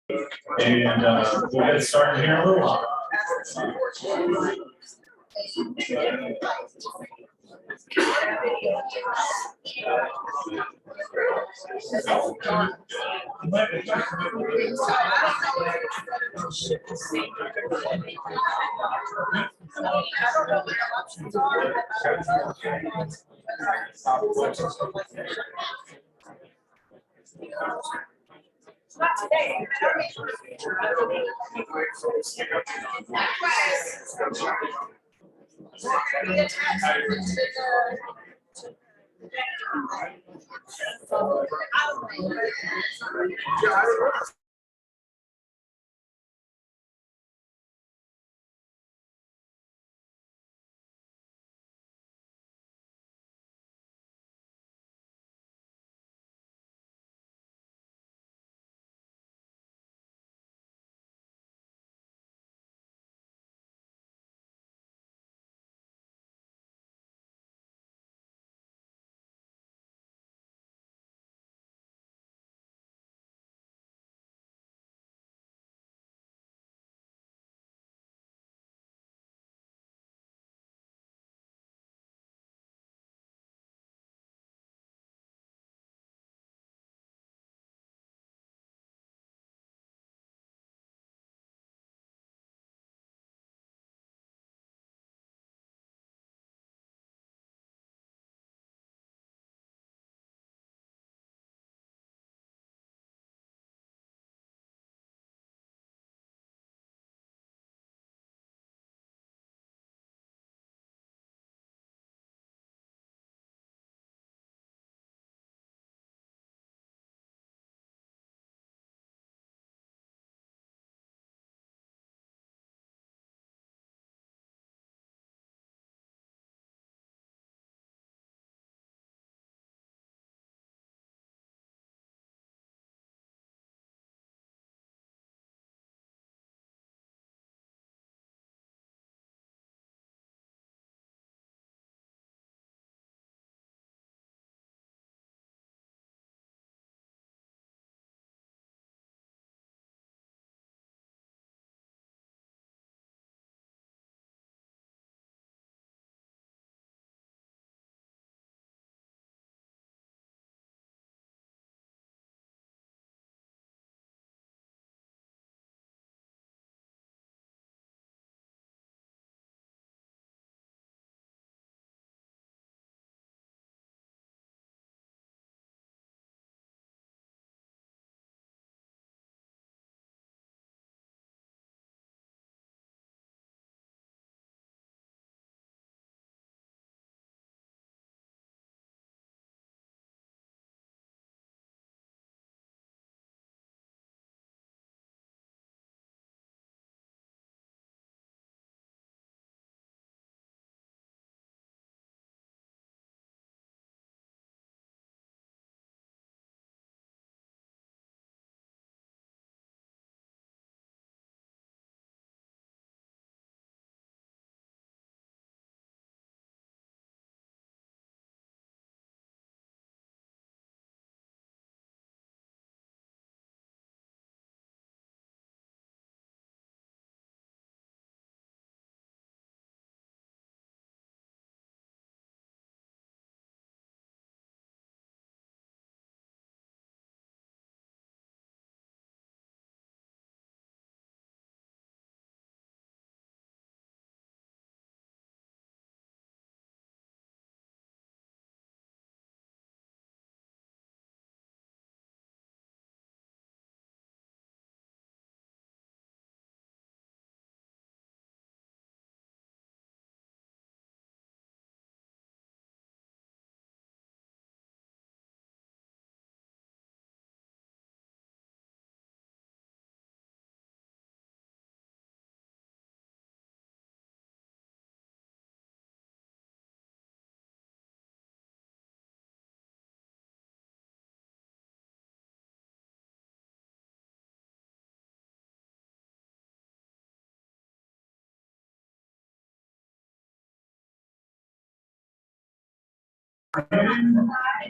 And we'll get started here in a little while. Not today.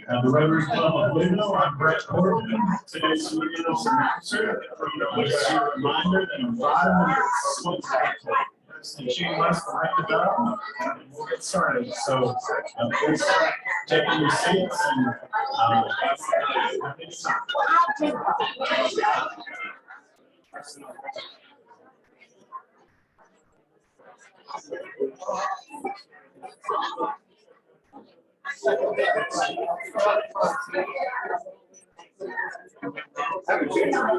The Rotary Club of Louisville, I'm Brett Corbin. Today's LouVino officer. Just a reminder that in 5 minutes, the chain less behind the dog, and we'll get started. So please take your seats and have a good time.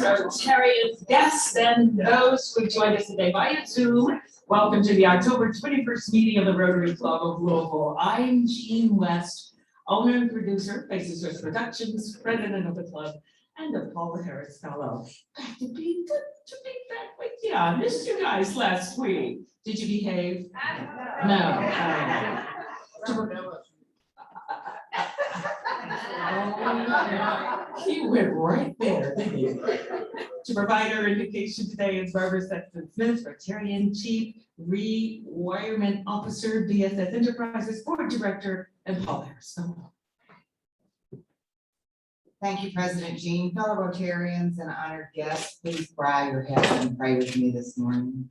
Rotarian guests and those who joined us today via Zoom. Welcome to the October 21st meeting of the Rotary Club of Louisville. I'm Jean West, owner and producer, Faces Productions, president of the club, and a Paul Harris Fellow. Glad to be back with you. I missed you guys last week. Did you behave? No. He went right there, didn't he? To provide our indication today is Barbara Sexton Smith, Rotarian Chief Rewirement Officer, BSS Enterprises, Board Director, and Paul Harrison. Thank you, President Jean. Fellow Rotarians and honored guests, please bow your heads and pray with me this morning.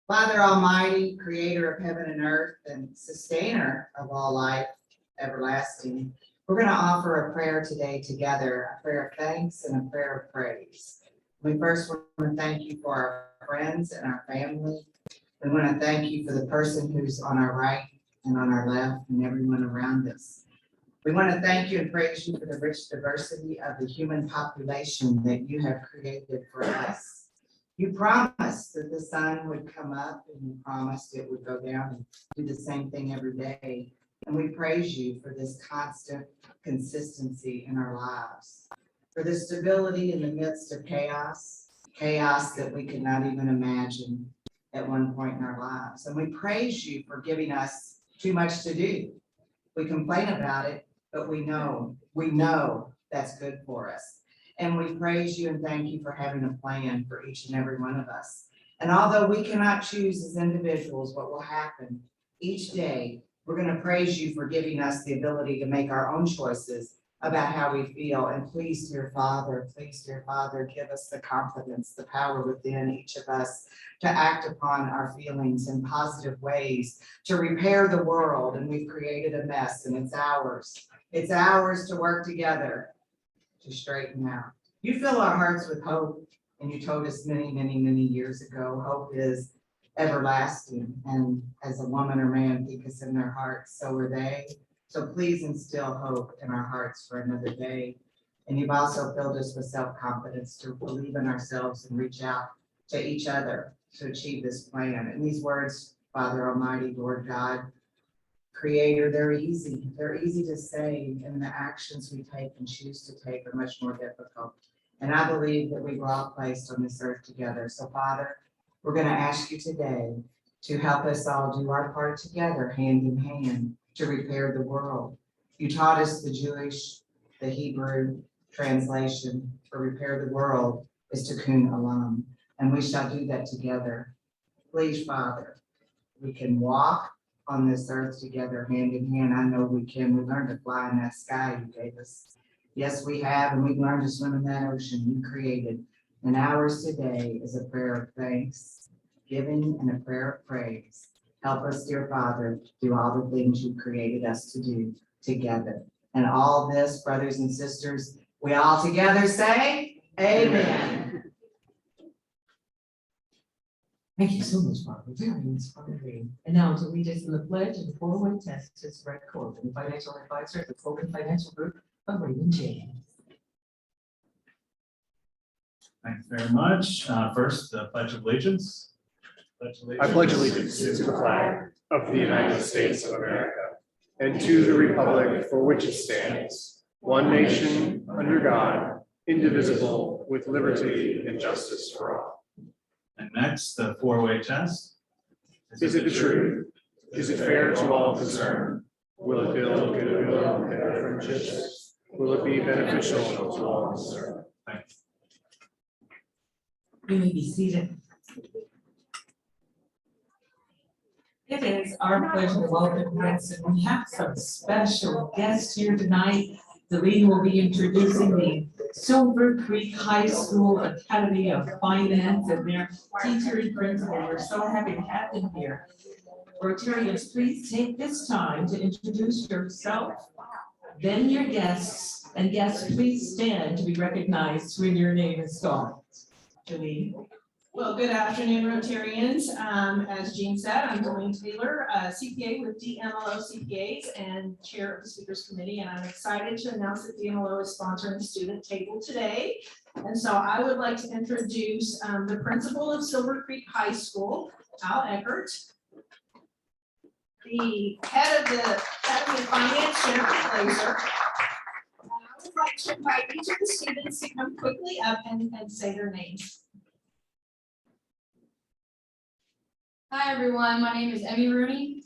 Father Almighty, creator of heaven and earth and sustainer of all life everlasting, we're going to offer a prayer today together, a prayer of thanks and a prayer of praise. We first want to thank you for our friends and our family. We want to thank you for the person who's on our right and on our left and everyone around us. We want to thank you and praise you for the rich diversity of the human population that you have created for us. You promised that the sun would come up and you promised it would go down and do the same thing every day. And we praise you for this constant consistency in our lives, for the stability in the midst of chaos that we could not even imagine at one point in our lives. And we praise you for giving us too much to do. We complain about it, but we know that's good for us. And we praise you and thank you for having a plan for each and every one of us. And although we cannot choose as individuals what will happen each day, we're going to praise you for giving us the ability to make our own choices about how we feel. And please, dear Father, give us the confidence, the power within each of us to act upon our feelings in positive ways, to repair the world. And we've created a mess and it's ours. It's ours to work together to straighten out. You fill our hearts with hope. And you told us many, many, many years ago, hope is everlasting. And as a woman or man think us in their hearts, so are they. So please instill hope in our hearts for another day. And you've also filled us with self-confidence to believe in ourselves and reach out to each other to achieve this plan. And these words, Father Almighty, Lord God, Creator, they're easy. They're easy to say, and the actions we take and choose to take are much more difficult. And I believe that we were all placed on this earth together. So Father, we're going to ask you today to help us all do our part together, hand in hand, to repair the world. You taught us the Jewish, the Hebrew translation for repair the world is tikkun olam, and we shall do that together. Please, Father, we can walk on this earth together, hand in hand. I know we can. We learned to fly in that sky you gave us. Yes, we have, and we've learned to swim in that ocean you created. And ours today is a prayer of thanks, giving, and a prayer of praise. Help us, dear Father, do all the things you created us to do together. And all this, brothers and sisters, we all together say, Amen. Thank you so much, Barbara. Very inspiring. And now to lead us in the pledge and forward test is Brett Corbin, financial advisor at the Corbin Financial Group of Raymond James. Thanks very much. First, the Pledge of Allegiance. I pledge allegiance to the flag of the United States of America and to the republic for which it stands, one nation, under God, indivisible, with liberty and justice for all. And next, the four-way test. Is it the truth? Is it fair to all concerned? Will it build goodwill and friendships? Will it be beneficial to all concerned? Thanks. You may be seated. It is our pleasure to welcome guests, and we have some special guests here tonight. LouVino will be introducing the Silver Creek High School Academy of Finance and their teacher and principal. We're so happy to have them here. Rotarians, please take this time to introduce yourself, then your guests, and guests, please stand to be recognized when your name is called. Julie. Well, good afternoon, Rotarians. As Jean said, I'm Jolene Taylor, CPA with DMLO CPAs and chair of the Speakers Committee, and I'm excited to announce that DMLO is sponsoring the student table today. And so I would like to introduce the principal of Silver Creek High School, Al Eckhart, the head of the Academy of Finance, Jennifer Glazer. I would like to invite each of the students to come quickly up and say their names. Hi everyone, my name is Emmy Rooney.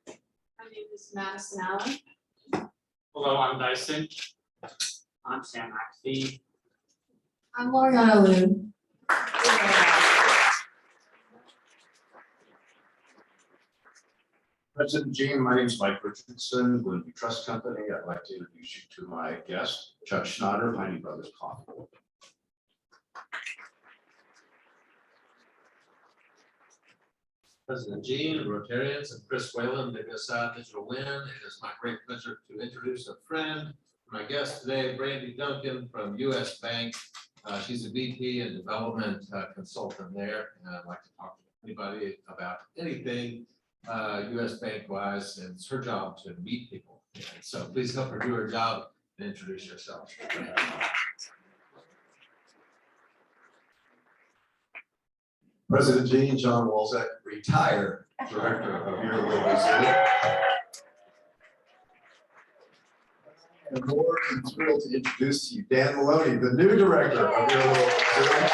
My name is Madison Allen. Hello, I'm Dyson. I'm Sam McAfee. I'm Loriana Liu. President Gene, my name is Mike Richardson with the Trust Company. I'd like to introduce you to my guest, Chuck Schnatter, Heine Brothers Coffee. President Gene, Rotarians, and Chris Whalen, WSI Digital Win. It is my great pleasure to introduce a friend, my guest today, Brandy Duncan from US Bank. She's a VP and development consultant there, and I'd like to talk to anybody about anything US Bank wise, and it's her job to meet people. And so please help her do her job and introduce yourself. President Gene, John Walzak, retired director of your Louisville. And more than thrilled to introduce to you Dan Maloney, the new director of your Louisville.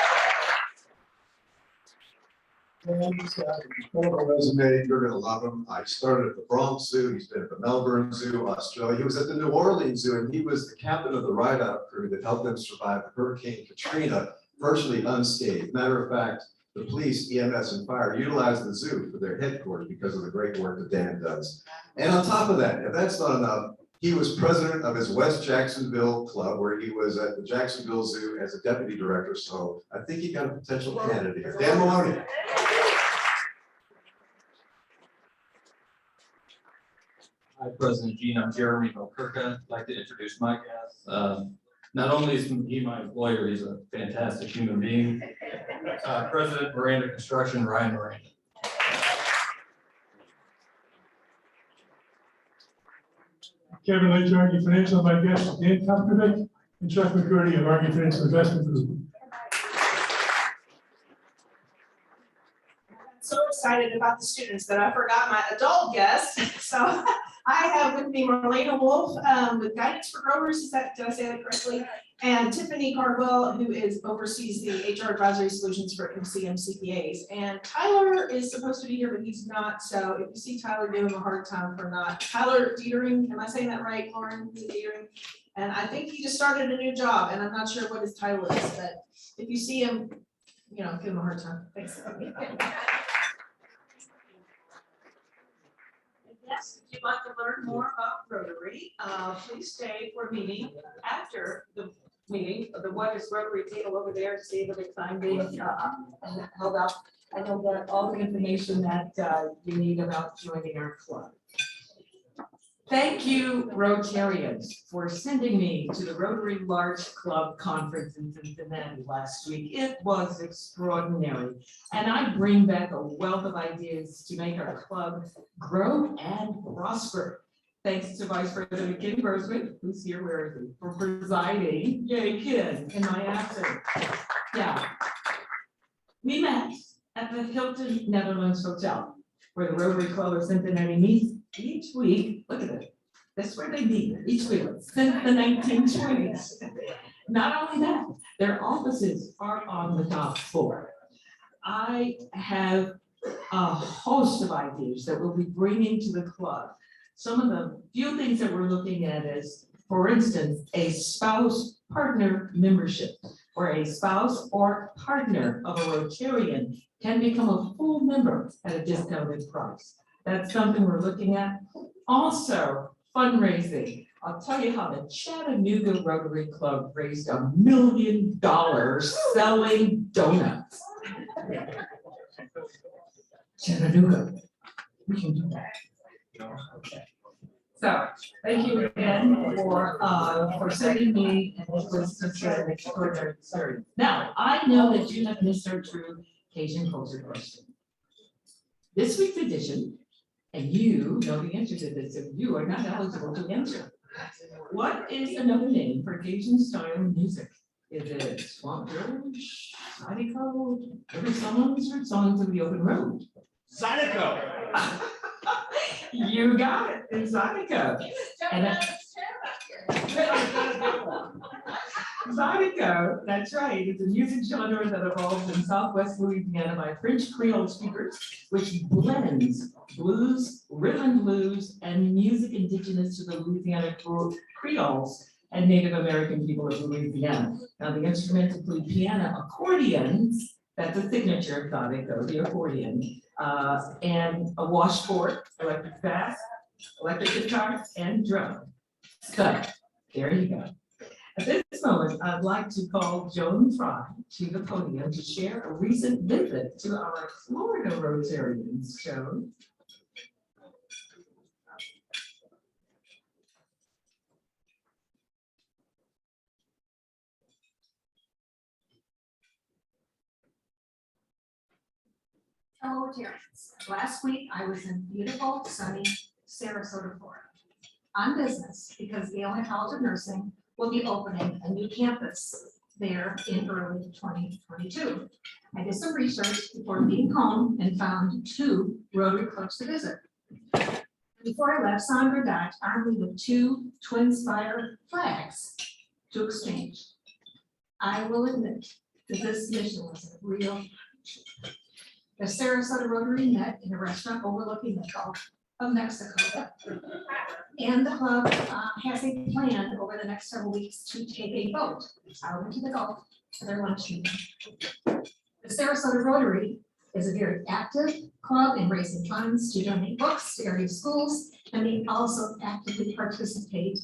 Dan's got an incredible resume. You're gonna love him. I started at the Bronx Zoo. He's been at the Melbourne Zoo, Australia. He was at the New Orleans Zoo, and he was the captain of the ride-out crew that helped them survive Hurricane Katrina virtually unscathed. Matter of fact, the police, EMS, and fire utilize the zoo for their headquarters because of the great work that Dan does. And on top of that, if that's not enough, he was president of his West Jacksonville club, where he was at the Jacksonville Zoo as a deputy director. So I think he got a potential candidate here. Dan Maloney. Hi, President Gene. I'm Jeremy Milkirka. I'd like to introduce my guest. Not only is he my employer, he's a fantastic human being. President Miranda Construction, Ryan Miranda. Kevin Lynch, Argy Financial, my guest, Dan Coulter, and Chuck McCurdy of Argy Financial Investment Group. So excited about the students that I forgot my adult guest. So I have with me Marlena Wolf with Guidance for Growers. Did I say that correctly? And Tiffany Cardwell, who oversees the HR advisory solutions for MCM CPAs. And Tyler is supposed to be here, but he's not. So if you see Tyler, give him a hard time for not. Tyler Dietering, am I saying that right, Lauren? Dietering? And I think he just started a new job, and I'm not sure what his title is, but if you see him, give him a hard time. Thanks. Yes, if you'd like to learn more about Rotary, please stay for a meeting after the meeting. The one is Rotary table over there, see the big sign being held up. I know that all the information that you need about joining our club. Thank you, Rotarians, for sending me to the Rotary Large Club Conference in Cincinnati last week. It was extraordinary. And I bring back a wealth of ideas to make our club grow and prosper. Thanks to Vice President Ken Grossman, who's here, where is he, for presiding. Yay, Ken, in my absence. Yeah. We met at the Hilton Netherlands Hotel, where the Rotary Club of Cincinnati meets each week. Look at it. That's where they meet each week since the 1920s. Not only that, their offices are on the top floor. I have a host of ideas that we'll be bringing to the club. Some of the few things that we're looking at is, for instance, a spouse partner membership, where a spouse or partner of a Rotarian can become a full member at a discounted price. That's something we're looking at. Also, fundraising. I'll tell you how the Chattanooga Rotary Club raised $1 million selling donuts. Chattanooga, we can do that. Okay. So, thank you again for sending me, and it was such an extraordinary experience. Now, I know that you have missed our true Cajun culture question. This week's edition, and you know the answer to this, if you are not eligible to answer. What is another name for Cajun style music? Is it Swamp Village, Zydeco, every song's heard songs of the open road? Zydeco. You got it, it's Zydeco. And Zydeco, that's right, it's a music genre that evolved in Southwest Louisiana by French Creole speakers, which blends blues, rhythm and blues, and music indigenous to the Louisiana Creoles and Native American people of Louisiana. Now, the instruments include piano, accordions, that's a signature of Zydeco, the accordion, and a washboard, electric bath, electric guitar, and drum. So, there you go. At this moment, I'd like to call Joan Fry to the podium to share a recent visit to our Florida Rotarians. Joan. Hello, Rotarians. Last week, I was in beautiful, sunny Sarasota, Florida, on business because the Illinois College of Nursing will be opening a new campus there in early 2022. I did some research before being home and found 2 Rotary clubs to visit. Before I left, Sandra Dodge armed me with 2 twin spire flags to exchange. I will admit that this mission was a real. The Sarasota Rotary met in a restaurant overlooking the Gulf of Mexico. And the club has a plan over the next several weeks to take a boat out into the Gulf for their lunch meeting. The Sarasota Rotary is a very active club in raising funds to donate books to area schools, and they also actively participate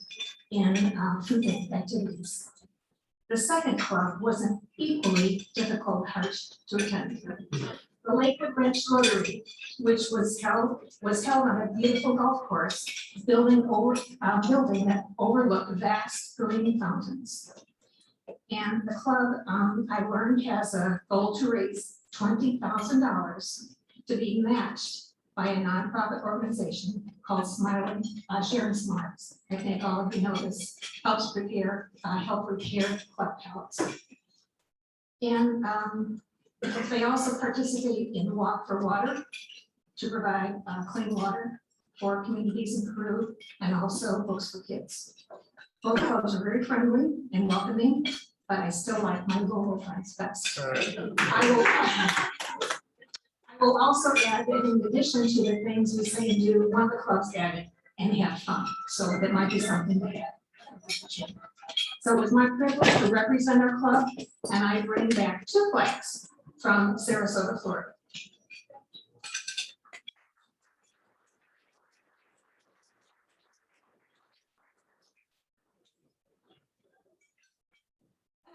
in food bank activities. The second club was an equally difficult house to attend. The Lakewood Branch Rotary, which was held on a beautiful golf course, building that overlooked vast green fountains. And the club, I learned, has a goal to raise $20,000 to be matched by a nonprofit organization called Sharing Smiles. I think all of you know this help repair club pallets. And they also participate in the Walk for Water to provide clean water for communities in Peru, and also books for kids. Both clubs are very friendly and welcoming, but I still like my local friends best. I will also add that in addition to the things we say and do, one of the clubs added and have fun. So that might be something to add. So it was my privilege to represent our club, and I bring back 2 flags from Sarasota, Florida.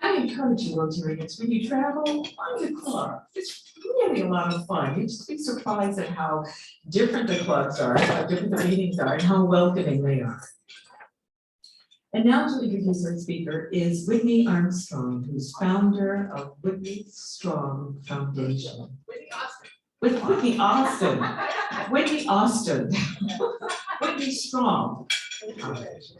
I encourage you, Rotarians, when you travel, find a club. It's really a lot of fun. You just be surprised at how different the clubs are, how different the meetings are, and how welcoming they are. And now to introduce our speaker is Whitney Armstrong, who's founder of Whitney Strong Foundation. Whitney Austin. Whitney Austin. Whitney Strong Foundation.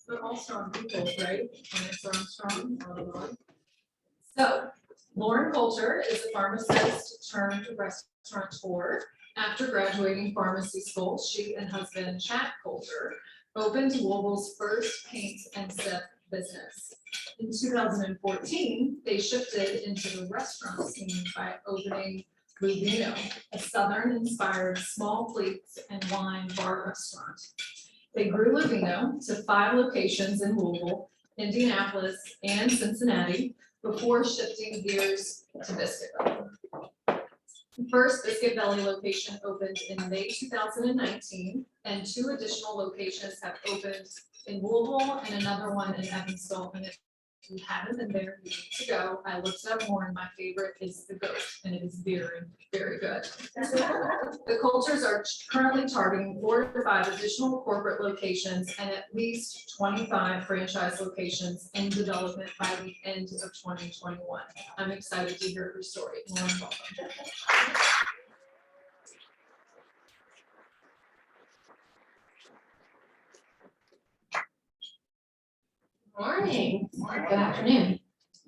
But also on people, right? And it's Armstrong. So Lauren Coulter is a pharmacist turned restaurateur. After graduating pharmacy school, she and husband Chad Coulter opened Louisville's first paint and sip business. In 2014, they shifted into the restaurant scene by opening LouVino, a Southern-inspired small plates and wine bar restaurant. They grew LouVino to 5 locations in Louisville, Indianapolis, and Cincinnati before shifting gears to Biscuit Belly. The first Biscuit Belly location opened in May 2019, and 2 additional locations have opened in Louisville and another one in Evansville. And if you haven't been there, you need to go. I looked it up more, and my favorite is the goat, and it is very, very good. The Coulters are currently targeting 4 to 5 additional corporate locations and at least 25 franchise locations in development by the end of 2021. I'm excited to hear her story. Lauren, welcome. Morning, good afternoon.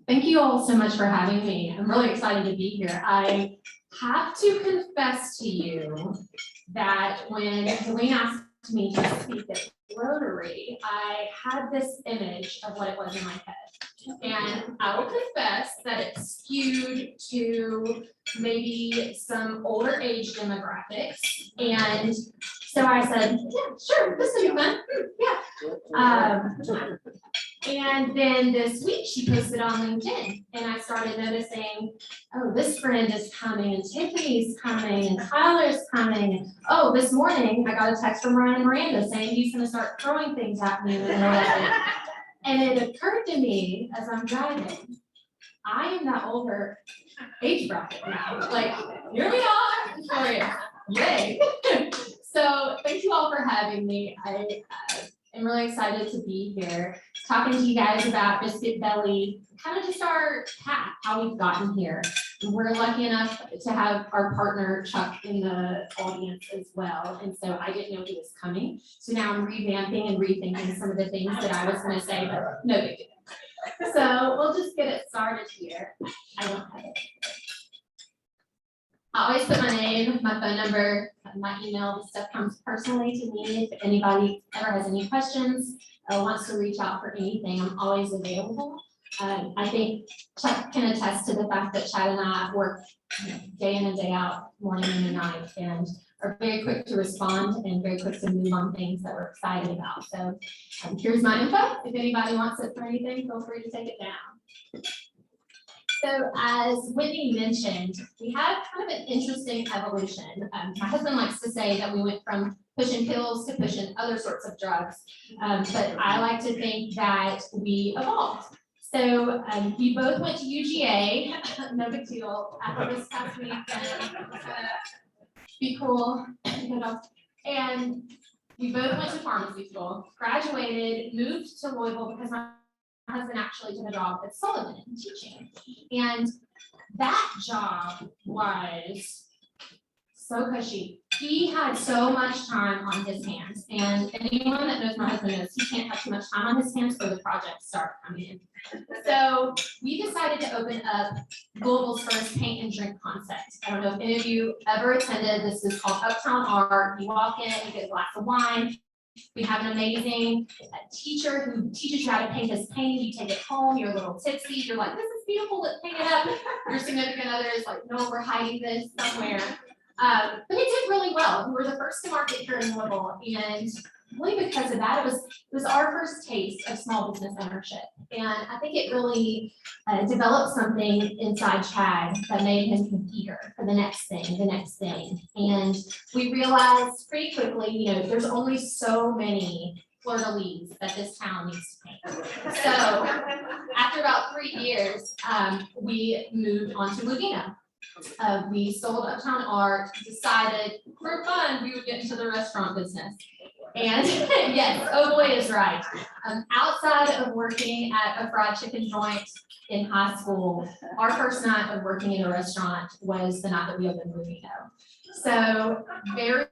Thank you all so much for having me. I'm really excited to be here. I have to confess to you that when Helene asked me to speak at Rotary, I had this image of what it was in my head. And I will confess that it skewed to maybe some older age demographics. And so I said, yeah, sure, this will be fun. Yeah. And then this week she posted on LinkedIn and I started noticing, oh, this friend is coming and Tiffany's coming and Tyler's coming. And oh, this morning I got a text from Ryan and Miranda saying he's gonna start throwing things at me in the middle of it. And it occurred to me as I'm driving, I am that older age bracket now. Like, here we are, Victoria. Yay. So thank you all for having me. I am really excited to be here, talking to you guys about Biscuit Belly, kind of just our path, how we've gotten here. We're lucky enough to have our partner Chuck in the audience as well. And so I didn't know he was coming. So now I'm revamping and rethinking some of the things that I was going to say, but no big deal. So we'll just get it started here. I don't have it. I always put my name, my phone number, my email. This stuff comes personally to me. If anybody ever has any questions, wants to reach out for anything, I'm always available. I think Chuck can attest to the fact that Chad and I work day in and day out, morning and night, and are very quick to respond and very quick to move on things that we're excited about. So here's my info. If anybody wants it for anything, feel free to take it down. So as Whitney mentioned, we have kind of an interesting evolution. My husband likes to say that we went from pushing pills to pushing other sorts of drugs, but I like to think that we evolved. So we both went to UGA, no big deal, after this past week, be cool, and we both went to pharmacy school, graduated, moved to Louisville because my husband actually took a job at Sullivan teaching. And that job was so cushy. He had so much time on his hands. And anyone that knows my husband knows he can't have too much time on his hands for the projects start coming in. So we decided to open up Louisville's first paint and drink concept. I don't know if any of you ever attended. This is called Uptown Art. You walk in, you get a glass of wine. We have an amazing teacher who teaches you how to paint this painting. You take it home, you're a little tipsy. You're like, this is beautiful, let's paint it up. Your significant other is like, no, we're hiding this somewhere. But it did really well. We were the first to market here in Louisville, and really because of that, it was our first taste of small business ownership. And I think it really developed something inside Chad that made him eager for the next thing. And we realized pretty quickly, there's only so many fleur-de-lis that this town needs to paint. So after about 3 years, we moved on to LouVino. We sold Uptown Art, decided for fun we would get into the restaurant business. And yes, oh boy is right. Outside of working at a fried chicken joint in high school, our first night of working in a restaurant was the night that we opened LouVino. So very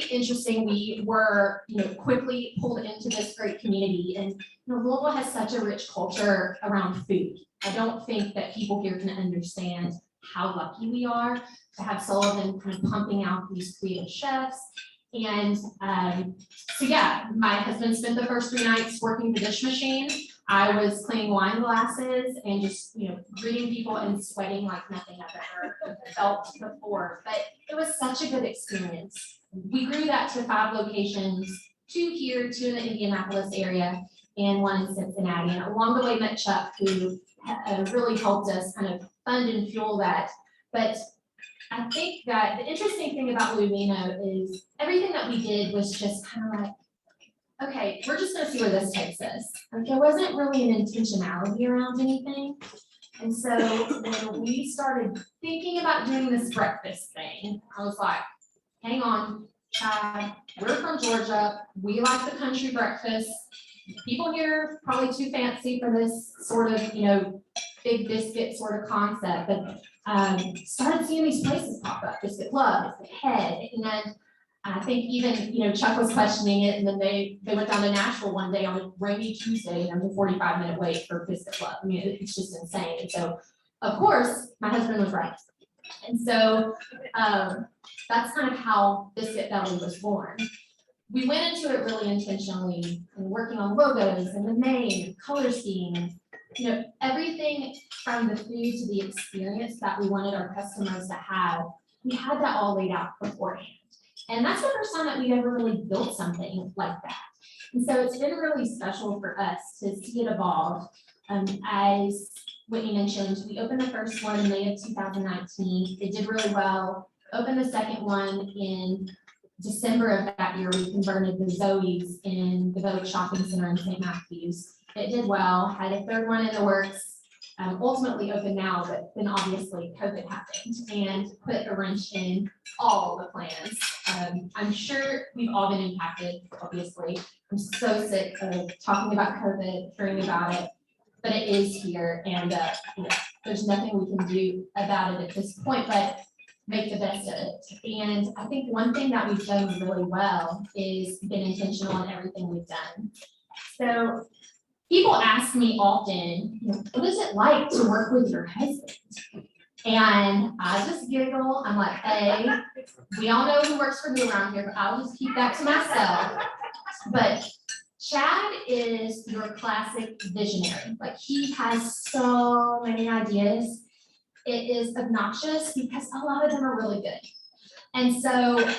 interesting. We were, quickly pulled into this great community, and Louisville has such a rich culture around food. I don't think that people here can understand how lucky we are to have Sullivan kind of pumping out these creative chefs. And so yeah, my husband spent the first 3 nights working the dish machine. I was cleaning wine glasses and just, greeting people and sweating like nothing I've ever felt before. But it was such a good experience. We grew that to 5 locations, 2 here, 2 in the Indianapolis area, and 1 in Cincinnati. And along the way met Chuck, who really helped us kind of fund and fuel that. But I think that the interesting thing about LouVino is everything that we did was just kind of like, okay, we're just gonna see where this takes us. Like there wasn't really an intentionality around anything. And so when we started thinking about doing this breakfast thing, I was like, hang on, Chad, we're from Georgia. We like the country breakfast. People here are probably too fancy for this sort of, big biscuit sort of concept, but started seeing these places pop up, Biscuit Love, Biscuit Head, and I think even, Chuck was questioning it, and then they went down to Nashville one day on a rainy Tuesday, and a 45-minute wait for Biscuit Love. I mean, it's just insane. And so, of course, my husband was right. And so that's kind of how Biscuit Belly was born. We went into it really intentionally and working on logos and the name and color scheme and everything from the food to the experience that we wanted our customers to have. We had that all laid out beforehand. And that's the first time that we've ever really built something like that. And so it's been really special for us to see it evolve. As Whitney mentioned, we opened the first one in May of 2019. It did really well. Opened the second one in December of that year. We converted the Zoe's in the Village Shopping Center in St. Matthews. It did well. Had a third one in the works. Ultimately open now, but then obviously COVID happened and put a wrench in all the plans. I'm sure we've all been impacted, obviously. I'm so sick of talking about COVID, hearing about it, but it is here, and you know, there's nothing we can do about it at this point, but make the best of it. And I think one thing that we've done really well is been intentional in everything we've done. So people ask me often, you know, what is it like to work with your husband? And I just giggle. I'm like, hey, we all know who works for me around here, but I'll just keep that to myself. But Chad is your classic visionary. Like, he has so many ideas. It is obnoxious because a lot of them are really good. And so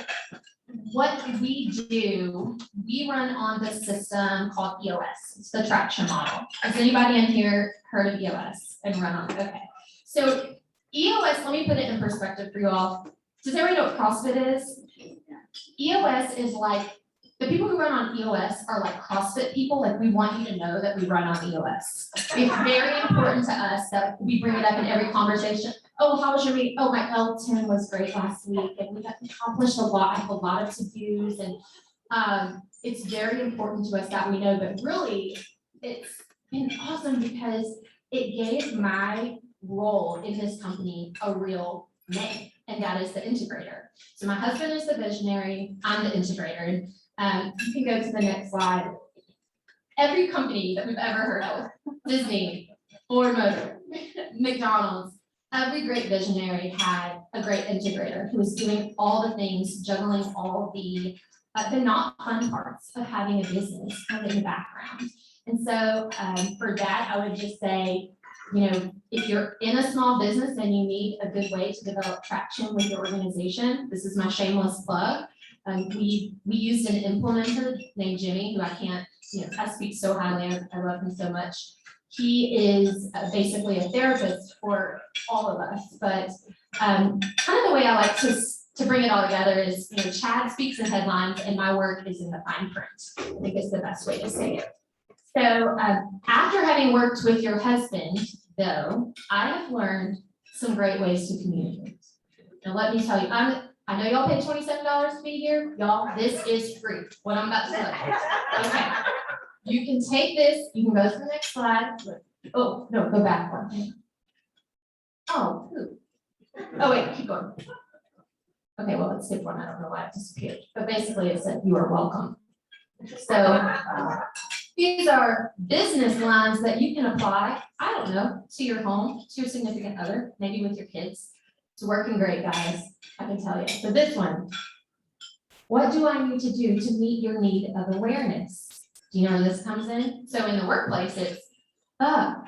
what we do, we run on this system called EOS. It's the traction model. Has anybody in here heard of EOS and run on it? Okay. So EOS, let me put it in perspective for you all. Does everybody know what CrossFit is? EOS is like, the people who run on EOS are like CrossFit people. Like, we want you to know that we run on EOS. It's very important to us that we bring it up in every conversation. Oh, how was your week? Oh, my L10 was great last week, and we accomplished a lot. I have a lot of to-dos, and it's very important to us that we know, but really, it's been awesome because it gave my role in this company a real name, and that is the integrator. So my husband is the visionary, I'm the integrator. You can go to the next slide. Every company that we've ever heard of, Disney, Ford Motor, McDonald's, every great visionary had a great integrator who was doing all the things, juggling all the not fun parts of having a business kind of in the background. And so for that, I would just say, you know, if you're in a small business and you need a good way to develop traction with your organization, this is my shameless plug. We used an implementer named Jimmy, who I can't, you know, I speak so highly of. I love him so much. He is basically a therapist for all of us, but kind of the way I like to bring it all together is, you know, Chad speaks in headlines and my work is in the fine print. I think it's the best way to say it. So after having worked with your husband, though, I have learned some great ways to communicate. Now, let me tell you, I know y'all paid $27 to be here. Y'all, this is free. What I'm about to tell you. Okay. You can take this, you can go to the next slide. Oh, no, go back one. Oh, who? Oh, wait, keep going. Okay, well, let's skip one. I don't know why it disappeared. But basically it said, you are welcome. So these are business lines that you can apply, I don't know, to your home, to your significant other, maybe with your kids. It's working great, guys, I can tell you. So this one, what do I need to do to meet your need of awareness? Do you know where this comes in? So in the workplace, it's,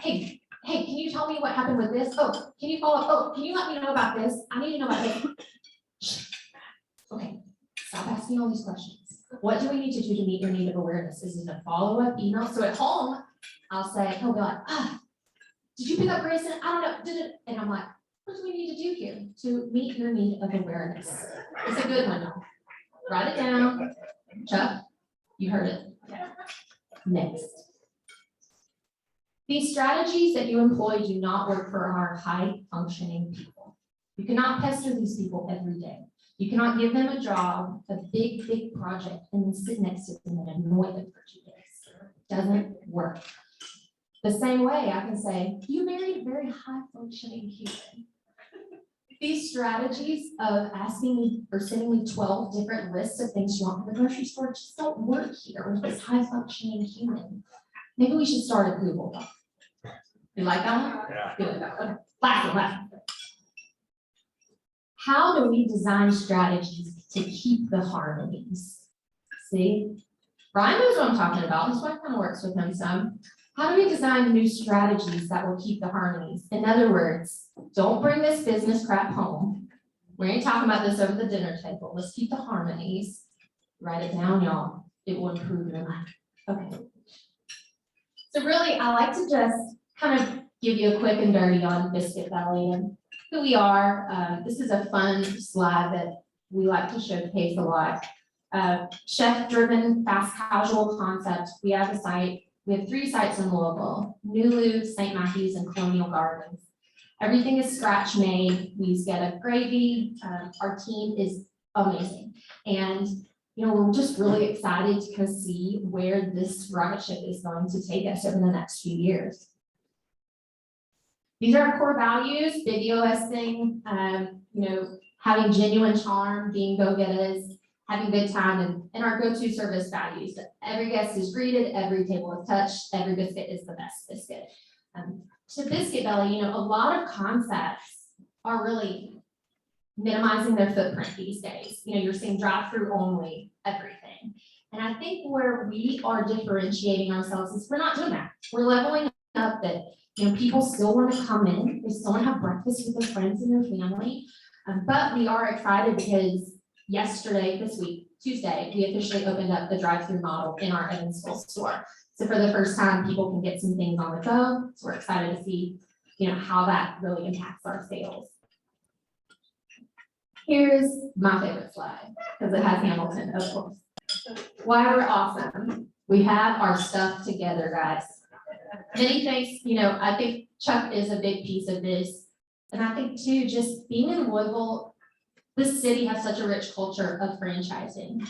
hey, can you tell me what happened with this? Oh, can you follow up? Oh, can you let me know about this? I need to know about this. Okay, stop asking all these questions. What do we need to do to meet your need of awareness? Is it a follow-up email? So at home, I'll say, he'll be like, did you pick up Grayson? I don't know, did it? And I'm like, what do we need to do here to meet your need of awareness? It's a good one. Write it down. Chuck, you heard it. Okay. Next. These strategies that you employ do not work for our high-functioning people. You cannot pester these people every day. You cannot give them a job, a big project, and then sit next to them and annoy them for 2 days. Doesn't work. The same way I can say, you married a very high-functioning human. These strategies of asking me or sending me 12 different lists of things you want from the grocery store just don't work here with this high-functioning human. Maybe we should start a Google Doc. You like that one? Yeah. Good. Okay. Last one. How do we design strategies to keep the harmonies? See, Brian knows what I'm talking about. This one kind of works with him some. How do we design new strategies that will keep the harmonies? In other words, don't bring this business crap home We ain't talking about this over the dinner table. Let's keep the harmonies. Write it down, y'all. It will improve your life. Okay. So really, I like to just kind of give you a quick and dirty on Biscuit Belly and who we are. This is a fun slide that we like to showcase a lot. Chef-driven, fast casual concept. We have a site. We have 3 sites in Louisville: New Lou, St. Matthews, and Colonial Gardens. Everything is scratch made. We use get a gravy. Our team is amazing. And we're just really excited to kind of see where this rocket ship is going to take us over the next few years. These are our core values: video listing, having genuine charm, being go-getters, having a good time, and our go-to service values. Every guest is greeted, every table is touched, every biscuit is the best biscuit. To Biscuit Belly, a lot of concepts are really minimizing their footprint these days. You're seeing drive-through only everything. And I think where we are differentiating ourselves is we're not doing that. We're leveling up that, people still want to come in, they still want to have breakfast with their friends and their family. But we are excited because this week, Tuesday, we officially opened up the drive-through model in our Evansville store. So for the first time, people can get some things on the go. So we're excited to see, how that really impacts our sales. Here's my favorite slide, because it has Hamilton, of course. Why we're awesome. We have our stuff together, guys. Many things, I think Chuck is a big piece of this. And I think too, just being in Louisville, this city has such a rich culture of franchising,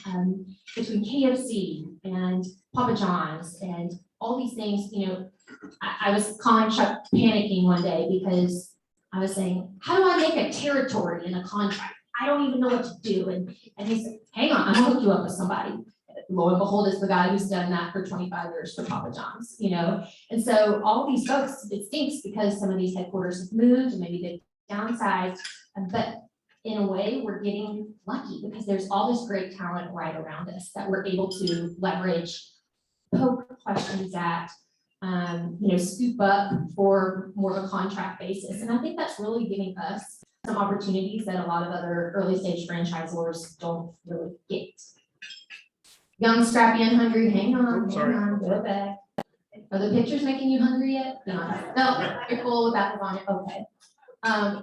between KFC and Papa John's and all these things. I was calling Chuck panicking one day because I was saying, how do I make a territory in a contract? I don't even know what to do. And he said, hang on, I'm gonna hook you up with somebody. Lo and behold, is the guy who's done that for 25 years for Papa John's, And so all these folks, it stinks because some of these headquarters have moved and maybe they've downsized, but in a way, we're getting lucky because there's all this great talent right around us that we're able to leverage, poke questions at, scoop up for more of a contract basis. And I think that's really giving us some opportunities that a lot of other early stage franchisors don't really get. Young, scrappy, and hungry, hang on, go back. Are the pictures making you hungry yet? No, you're cool with that on it, okay.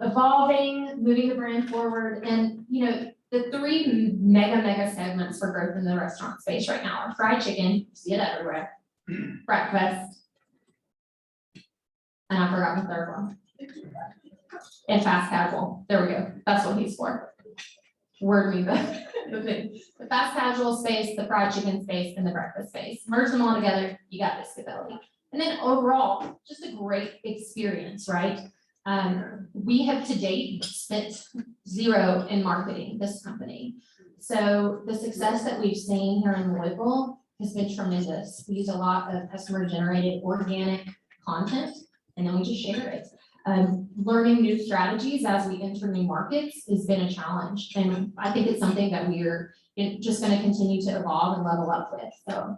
Evolving, moving the brand forward, and the 3 mega segments for growth in the restaurant space right now are fried chicken, you see it everywhere, breakfast, and I forgot the third one, and fast casual. There we go. That's what he's for. Word me the fast casual space, the fried chicken space, and the breakfast space. Merge them all together, you got Biscuit Belly. And then overall, just a great experience, right? We have to date spent 0 in marketing this company. So the success that we've seen here in Louisville has been tremendous. We use a lot of customer generated organic content, and then we just share it. Learning new strategies as we enter new markets has been a challenge. And I think it's something that we're just going to continue to evolve and level up with. So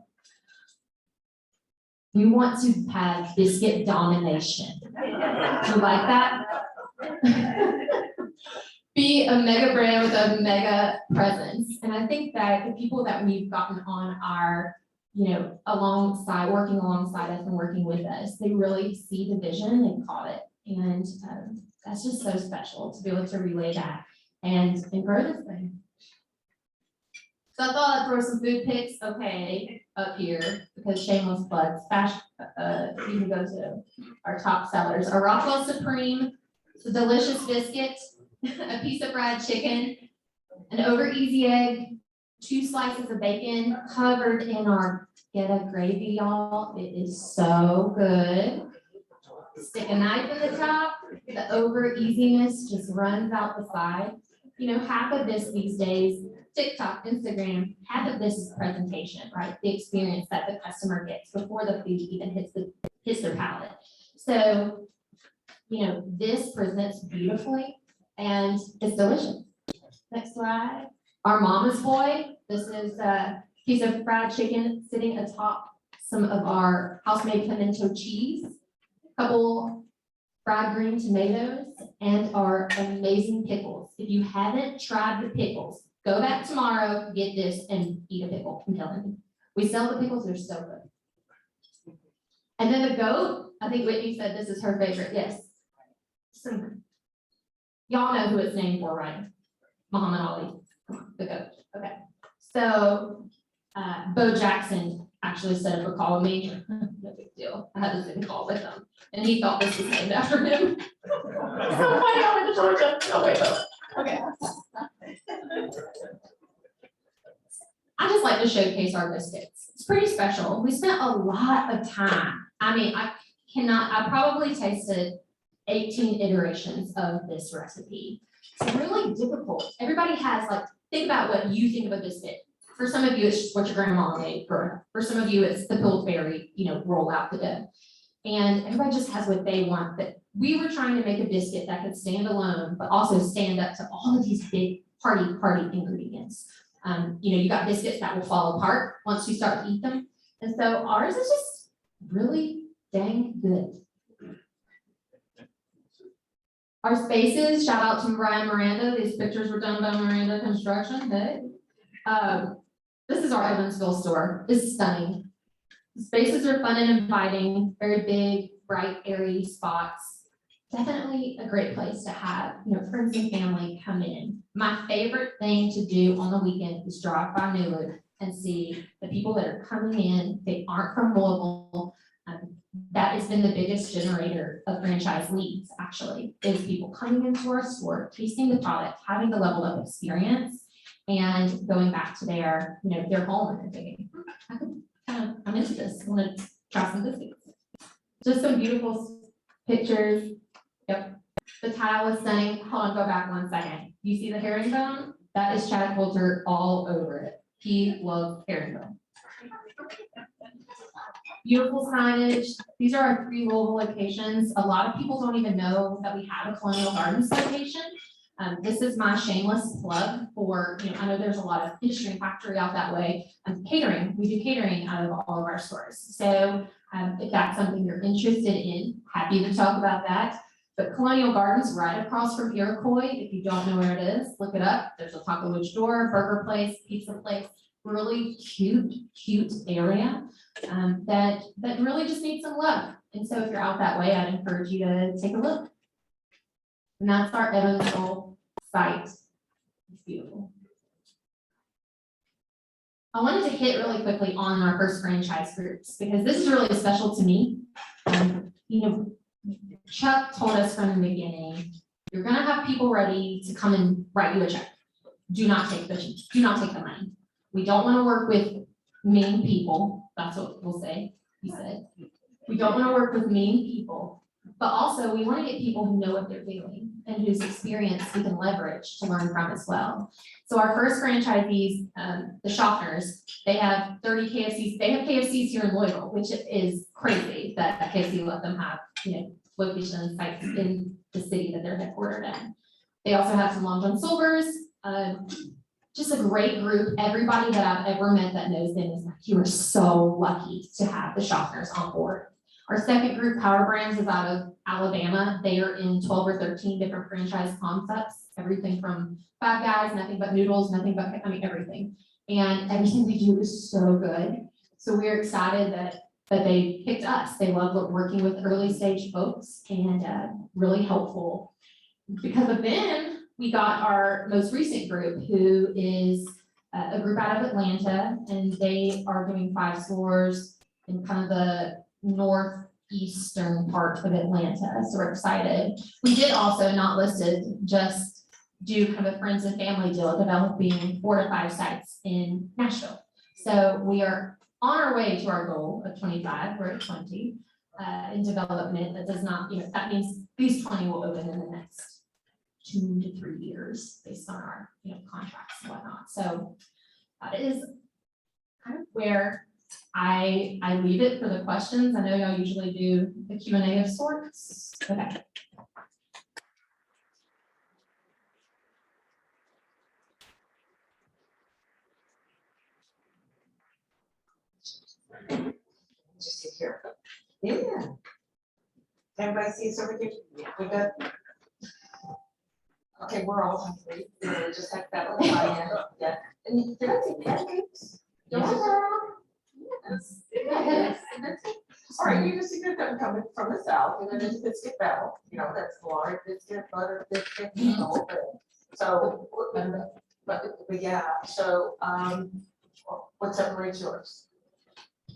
we want to have biscuit domination. Do you like that? Be a mega brand with a mega presence. And I think that the people that we've gotten on our, working alongside us and working with us, they really see the vision and caught it. And that's just so special to be able to relay that and grow this thing. So I thought I'd throw some food pics, up here, because shameless plugs. You can go to our top sellers. Our Rockwell Supreme, it's a delicious biscuit, a piece of fried chicken, an over easy egg, 2 slices of bacon covered in our feta gravy, y'all. It is so good. Stick a knife in the top, the over easiness just runs out the side. Half of this these days, TikTok, Instagram, half of this is presentation, right? The experience that the customer gets before the food even hits their palate. So, this presents beautifully and it's delicious. Next slide. Our mama's boy. This is a piece of fried chicken sitting atop some of our house-made pimento cheese, couple fried green tomatoes, and our amazing pickles. If you haven't tried the pickles, go back tomorrow, get this and eat a pickle, I'm telling you. We sell the pickles, they're so good. And then the goat, I think Whitney said this is her favorite, yes. Y'all know who it's named for, right? Muhammad Ali, come on, the goat, okay. So, Bo Jackson actually set up a call with me, no big deal, I had a Zoom call with him, and he thought this was named after him. So funny, I went to Georgia, oh wait, okay. I just like to showcase our biscuits. It's pretty special. We spent a lot of time. I mean, I probably tasted 18 iterations of this recipe. It's really difficult. Everybody has like, think about what you think of a biscuit. For some of you, it's what your grandma made. For some of you, it's the Pillsbury, roll out the dough. And everybody just has what they want. But we were trying to make a biscuit that could stand alone, but also stand up to all of these big party ingredients. You got biscuits that will fall apart once you start to eat them. And so ours is just really dang good. Our spaces, shout out to Brian Miranda. These pictures were done by Miranda Construction. Hey. This is our Evansville store. It's stunning. The spaces are fun and inviting, very big, bright, airy spots. Definitely a great place to have, friends and family come in. My favorite thing to do on the weekend is drive by Newwood and see the people that are coming in. They aren't from Louisville. That has been the biggest generator of franchise leads, actually, is people coming into our store, tasting the product, having the level of experience, and going back to their home and thinking, I'm into this. I want to try some biscuits. Just some beautiful pictures. Yep. The tile is stunning. Hold on, go back 1 second. You see the herringbone? That is Chad Coulter all over it. He loves herringbone. Beautiful signage. These are our 3 Louisville locations. A lot of people don't even know that we have a Colonial Gardens location. This is my shameless plug for, I know there's a lot of industry and factory out that way. Catering, we do catering out of all of our stores. So if that's something you're interested in, happy to talk about that. But Colonial Gardens right across from Iroquois, if you don't know where it is, look it up. There's a Taco Luch store, burger place, pizza place, really cute area that really just needs some love. And so if you're out that way, I'd encourage you to take a look. And that's our Evansville site. It's beautiful. I wanted to hit really quickly on our first franchise groups because this is really special to me. Chuck told us from the beginning, you're gonna have people ready to come and write you a check. Do not take the money. We don't want to work with mean people. That's what we'll say. He said, we don't want to work with mean people, but also we want to get people who know what they're doing and whose experience we can leverage to learn from as well. So our first franchisees, the Schaffners, they have 30 KFCs. They have KFCs here in Louisville, which is crazy that KFC let them have, location sites in the city that they're headquartered in. They also have some Long John Silvers, just a great group. Everybody that I've ever met that knows them is like, you are so lucky to have the Schaffners on board. Our second group, Power Brands, is out of Alabama. They are in 12 or 13 different franchise concepts, everything from Five Guys, nothing but noodles, nothing but, everything. And everything we do is so good. So we're excited that they picked us. They love working with early stage folks and really helpful. Because of them, we got our most recent group, who is a group out of Atlanta, and they are doing 5 stores in kind of the northeastern part of Atlanta. So we're excited. We did also, not listed, just do kind of a friends and family deal, developing 4 to 5 sites in Nashville. So we are on our way to our goal of 25, we're at 20 in development. That does not, that means these 20 will open in the next 2 to 3 years based on our, contracts and whatnot. So that is kind of where I leave it for the questions. I know y'all usually do the Q&A of sorts. Okay. Just sit here. Yeah. Everybody see us over here? Yeah, we got. Okay, we're all hungry, we just had that little line, yeah, and did I take pancakes? Yeah, girl. Yes. All right, you just get them coming from the south, and then there's Biscuit Belly, you know, that's lard biscuit, butter biscuit, the whole thing. So, but yeah, so, what separates yours?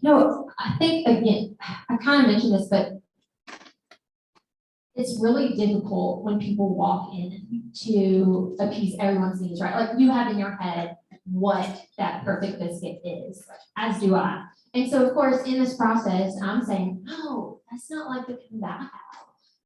No, I think, again, I kind of mentioned this, but it's really difficult when people walk in to appease everyone's needs, right? Like you have in your head what that perfect biscuit is, as do I. And so, of course, in this process, I'm saying, no, that's not like the kind that I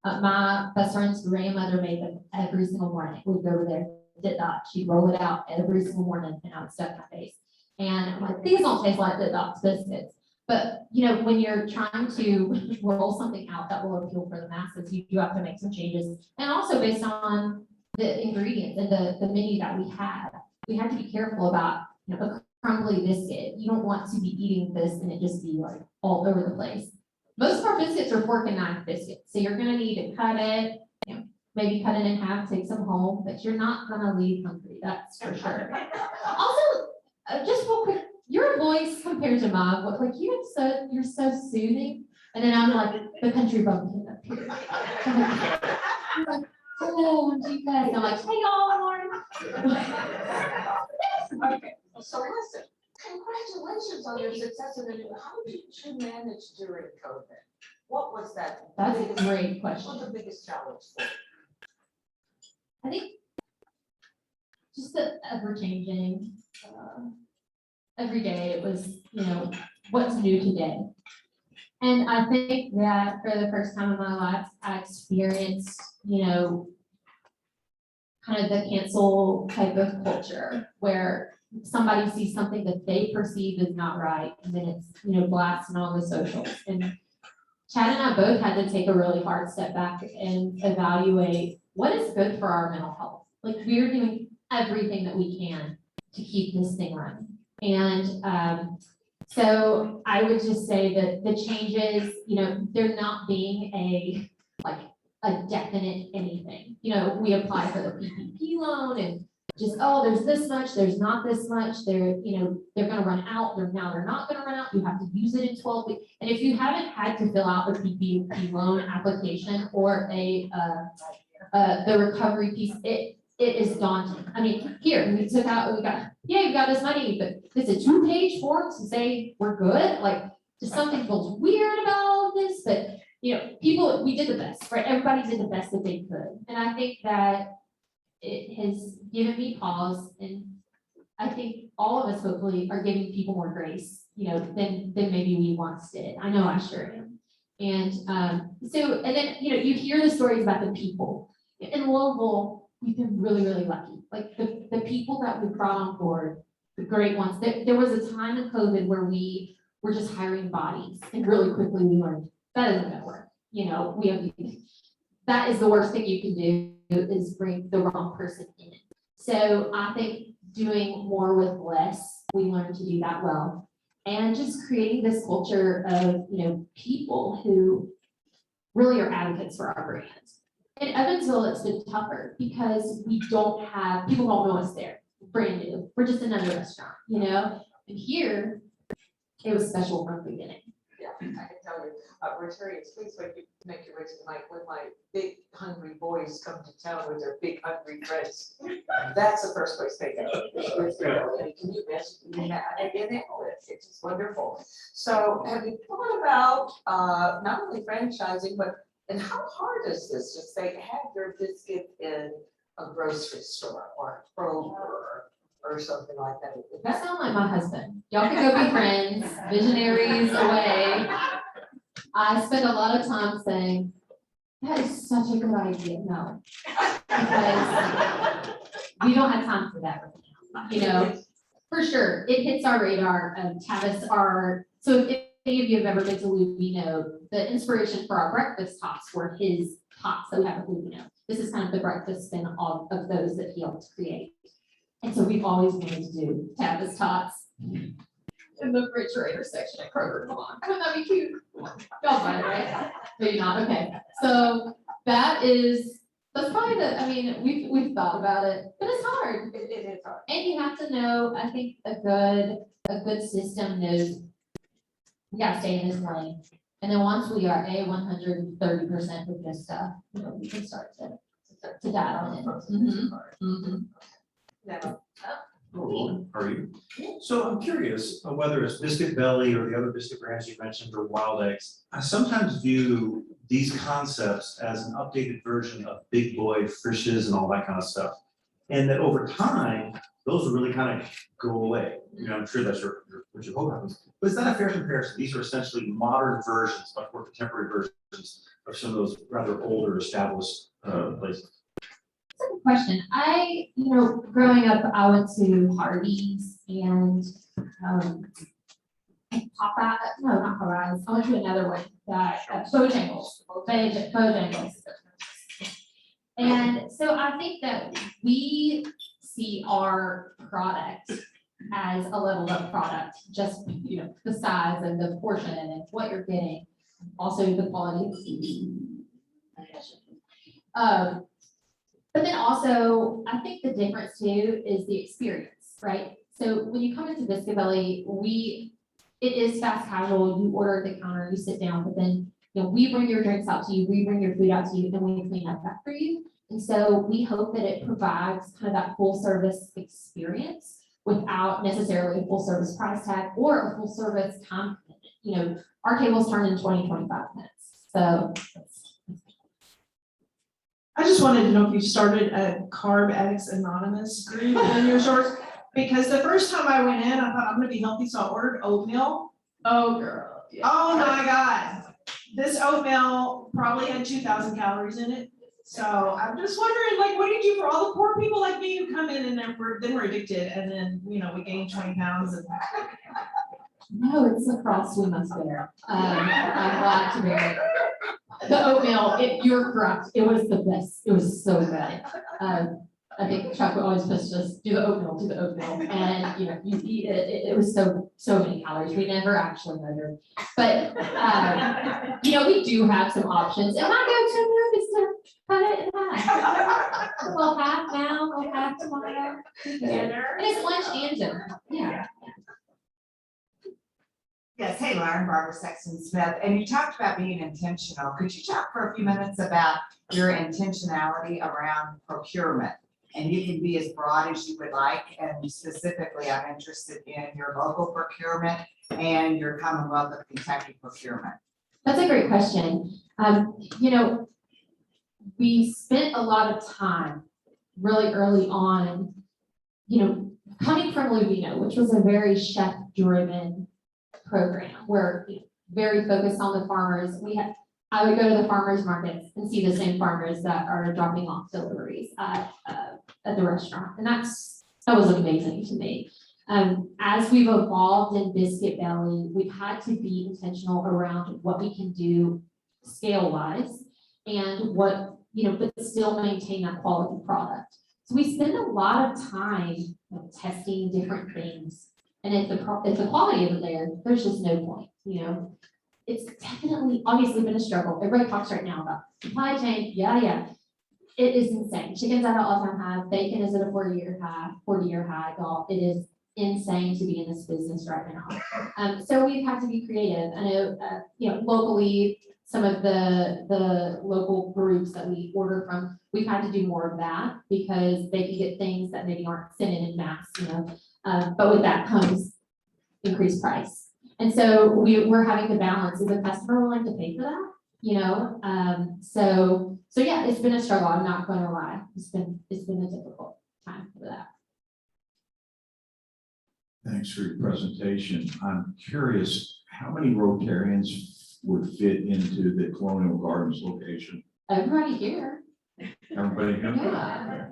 have. My best friend's grandmother made them every single morning. We'd go over there, did that. She'd roll it out every single morning, and I would stuff my face. And I'm like, these don't taste like the Doc's biscuits. But, you know, when you're trying to roll something out that will appeal for the masses, you do have to make some changes. And also based on the ingredients and the menu that we had to be careful about, you know, a crumbly biscuit. You don't want to be eating this and it just be like all over the place. Most of our biscuits are fork and knife biscuits. So you're gonna need to cut it, you know, maybe cut it in half, take some home, but you're not gonna leave hungry, that's for sure. Also, just real quick, your voice compared to mine, like you're so soothing. And then I'm like the country bumpkin up here. I'm like, oh, Jesus. I'm like, hey y'all. Okay, so listen, congratulations on your success in the new, how did you manage during COVID? What was that? That's a biggest- great question. What's the biggest challenge for you? I think just the ever changing, every day it was, you know, what's new today. And I think that for the first time in my life, I experienced, you know, kind of the cancel type of culture where somebody sees something that they perceive as not right, and then it's, you know, blasting on the socials. And Chad and I both had to take a really hard step back and evaluate what is good for our mental health. Like we're doing everything that we can to keep this thing running. And so I would just say that the changes, you know, they're not being a definite anything. You know, we apply for the PPP loan and just, oh, there's this much, there's not this much, they're gonna run out, they're not gonna run out, you have to use it in 12 weeks. And if you haven't had to fill out the PPP loan application or the recovery piece, it is daunting. I mean, here, we got this money, but it's a 2-page form to say we're good. Like, just something feels weird about all of this, but you know, we did the best, right? Everybody did the best that they could. And I think that it has given me pause, and I think all of us hopefully are giving people more grace, you know, than maybe we once did. I know I sure am. And and then, you know, you hear the stories about the people. In Louisville, we've been really, really lucky. Like the people that we brought on board, the great ones. There was a time in COVID where we were just hiring bodies, and really quickly we learned that isn't gonna work. You know, that is the worst thing you can do, is bring the wrong person in. So I think doing more with less, we learned to do that well. And just creating this culture of, you know, people who really are advocates for our brand. In Evansville, it's been tougher because people don't know us there, brand new. We're just another restaurant, you know? And here, it was special from the beginning. Yeah, I can tell you, Rotary, please when you make your way to the mic, when my big hungry boys come to town with their big hungry friends, that's the first place they go. Can you imagine? It's just wonderful. So have you thought about not only franchising, and how hard is this? Just say, have your biscuit in a grocery store or a Kroger or something like that. That sounds like my husband. Y'all can go be friends, visionaries away. I spend a lot of time saying, that is such a good idea. No, because we don't have time for that right now. You know, for sure, it hits our radar. So if any of you have ever been to LouVino, the inspiration for our breakfast tops were his tops that we have at LouVino. This is kind of the breakfast spin of those that he helped create. And so we've always wanted to do Tapas tots in the refrigerator section at Kroger. Come on, wouldn't that be cute? Y'all buy it, right? Maybe not, okay. So that is That's probably I mean, we've thought about it, but it's hard. It is hard. And you have to know, I think a good system knows we gotta stay in this lane. And then once we are 130% with this stuff, we can start to dial in. Hello, how are you? So I'm curious whether it's Biscuit Belly or the other biscuit brands you mentioned or Wild Eggs. I sometimes view these concepts as an updated version of Big Boy fishes and all that kind of stuff. And that over time, those will really kind of go away. I'm sure that's what you hope happens. But is that a fair comparison? These are essentially modern versions, much more contemporary versions of some of those rather older established places. That's a good question. Growing up, I went to Hardee's and Popeye, no, not Popeyes. I went to another one that Bojangles. And so I think that we see our product as a level up product, just the size and the portion and what you're getting, also the quality of the but then also, I think the difference too is the experience, right? So when you come into Biscuit Belly, it is fast casual. You order at the counter, you sit down, but then we bring your drinks out to you, we bring your food out to you, and we clean up that for you. And so we hope that it provides kind of that full service experience without necessarily a full service price tag or a full service time commitment. Our tables turn in 20-25 minutes. So I just wanted to know if you started a Carb Addicts Anonymous group in your stores, because the first time I went in, I thought I'm gonna be healthy, so I ordered oatmeal. oh girl. Yeah. Oh my God. This oatmeal probably had 2,000 calories in it. So I'm just wondering, like, what do you do for all the poor people like me who come in and then we're addicted and then, we gain 20 pounds and. No, it's a cross we must bear. I'm glad to bear it. The oatmeal, you're correct. It was the best. It was so good. I think Chuck would always push us, do the oatmeal. And, you eat it. It was so many calories. We never actually measured. But, we do have some options. And my go-to move is to cut it in half. We'll half now, we'll half tomorrow. And it's lunch and dinner. Yeah. Yes, hey, Lauren, Barbara Sexton Smith, and you talked about being intentional. Could you talk for a few minutes about your intentionality around procurement? And you can be as broad as you would like, and specifically, I'm interested in your local procurement and your Commonwealth of Kentucky procurement. That's a great question. We spent a lot of time really early on, coming from LouVino, which was a very chef-driven program where very focused on the farmers. I would go to the farmers markets and see the same farmers that are dropping off deliveries at the restaurant, and that was amazing to me. As we've evolved in Biscuit Belly, we've had to be intentional around what we can do scale wise and what but still maintain that quality product. So we spend a lot of time testing different things. And if the quality isn't there, there's just no point, It's definitely, obviously been a struggle. Everybody talks right now about supply chain. Yeah. It is insane. Chicken's at an all-time high. Bacon is at a 40-year high. Y'all, it is insane to be in this business right now. So we've had to be creative. I know, locally, some of the local groups that we order from, we've had to do more of that because they can get things that maybe aren't sent in mass, but with that comes increased price. And so we're having to balance, is the customer willing to pay for that? So yeah, it's been a struggle. I'm not going to lie. It's been a difficult time for that. Thanks for your presentation. I'm curious, how many Rotarians would fit into the Colonial Gardens location? Everybody here. Everybody here?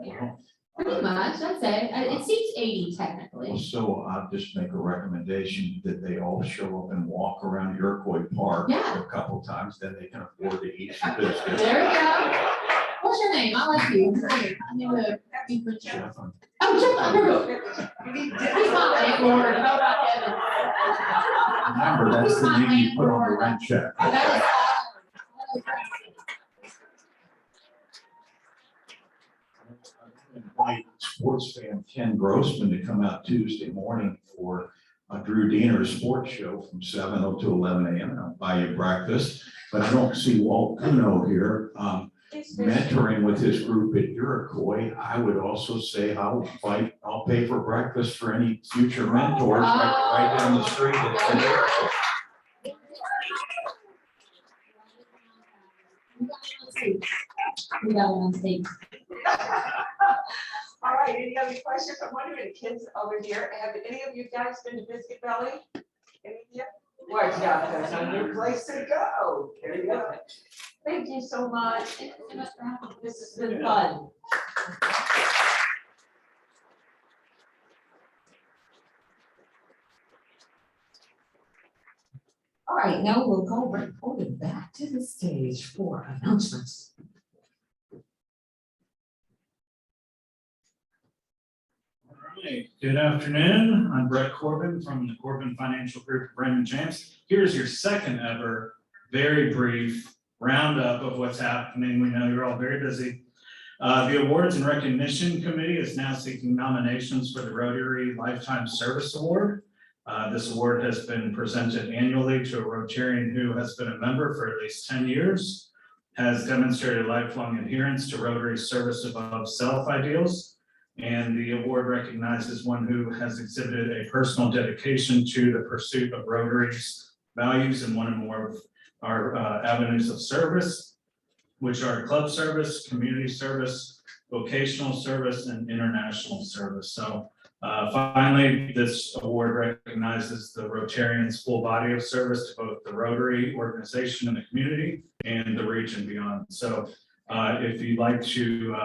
Yeah. Pretty much, I'd say. It seems 80 technically. So I'll just make a recommendation that they all show up and walk around Iroquois Park Yeah. a couple times, then they can afford to eat some biscuits. There we go. What's your name? I'll let you. I need to be for Jeff. Oh, Jeff. He's my landlord. How about Evan? Remember, that's the name you put on the rent check. sports fan Ken Grossman to come out Tuesday morning for Drew Diener's sports show from 7 to 11 a.m. and I'll buy you breakfast. But I don't see Walt Kuno here mentoring with his group at Iroquois. I would also say I'll pay for breakfast for any future mentors right down the street at Iroquois. We got it on stage. All right, any other questions? I'm wondering, the kids over here, have any of you guys been to Biscuit Belly? Any of you? Well, yeah, that's a new place to go. There you go. Thank you so much. Thank you so much for having me. This has been fun. All right, now we'll go reported back to the stage for announcements. All right, good afternoon. I'm Brett Corbin from the Corbin Financial Group, Raymond James. Here's your second ever, very brief roundup of what's happening. We know you're all very busy. The Awards and Recognition Committee is now seeking nominations for the Rotary Lifetime Service Award. This award has been presented annually to a Rotarian who has been a member for at least 10 years, has demonstrated lifelong adherence to Rotary service above self ideals, and the award recognizes one who has exhibited a personal dedication to the pursuit of Rotary's values in one or more of our avenues of service, which are club service, community service, vocational service, and international service. So finally, this award recognizes the Rotarian's full body of service to both the Rotary organization and the community and the region beyond. So if you'd like to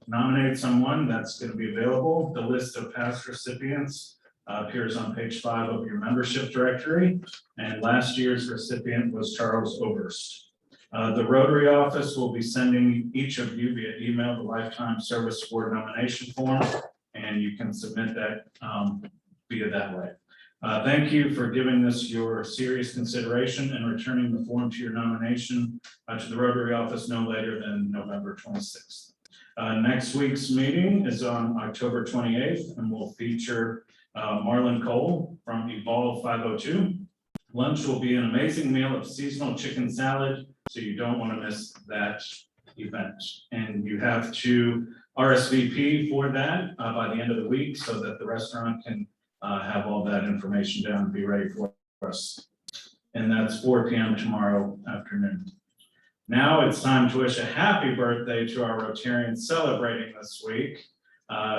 nominate someone, that's going to be available. The list of past recipients appears on page 5 of your membership directory. And last year's recipient was Charles Oberst. The Rotary office will be sending each of you via email the Lifetime Service Award nomination form, and you can submit that via that way. Thank you for giving this your serious consideration and returning the form to your nomination to the Rotary office no later than November 26th. Next week's meeting is on October 28th and will feature Marlon Cole from Evolve 502. Lunch will be an amazing meal of seasonal chicken salad, so you don't want to miss that event. And you have to RSVP for that by the end of the week so that the restaurant can have all that information down and be ready for us. And that's 4 p.m. tomorrow afternoon. Now it's time to wish a happy birthday to our Rotarians celebrating this week.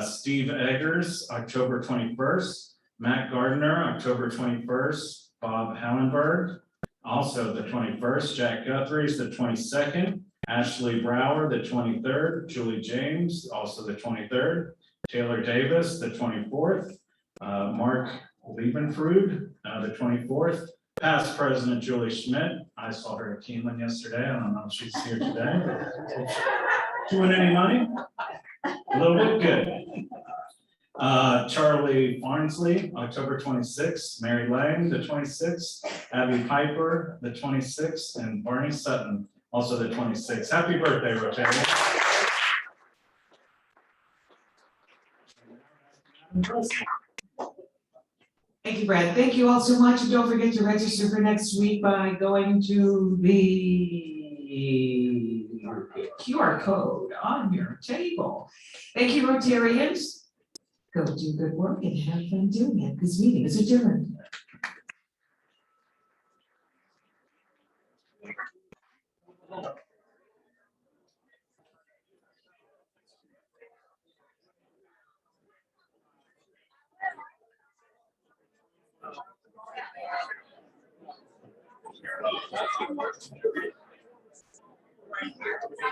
Steve Eggers, October 21st, Matt Gardner, October 21st, Bob Hallenberg, also the 21st, Jack Guthrie's the 22nd, Ashley Brower, the 23rd, Julie James, also the 23rd, Taylor Davis, the 24th, Mark Liebenfrud, the 24th, past President Julie Schmidt. I saw her at Keeneland yesterday. I don't know if she's here today. Did you win any money? A little bit, good. Charlie Farnsley, October 26th, Mary Lang, the 26th, Abby Piper, the 26th, and Barney Sutton, also the 26th. Happy birthday, Rotary. Thank you, Brad. Thank you all so much. And don't forget to register for next week by going to the QR code on your table. Thank you, Rotarians. Go do good work and have fun doing it. This meeting is adjourned.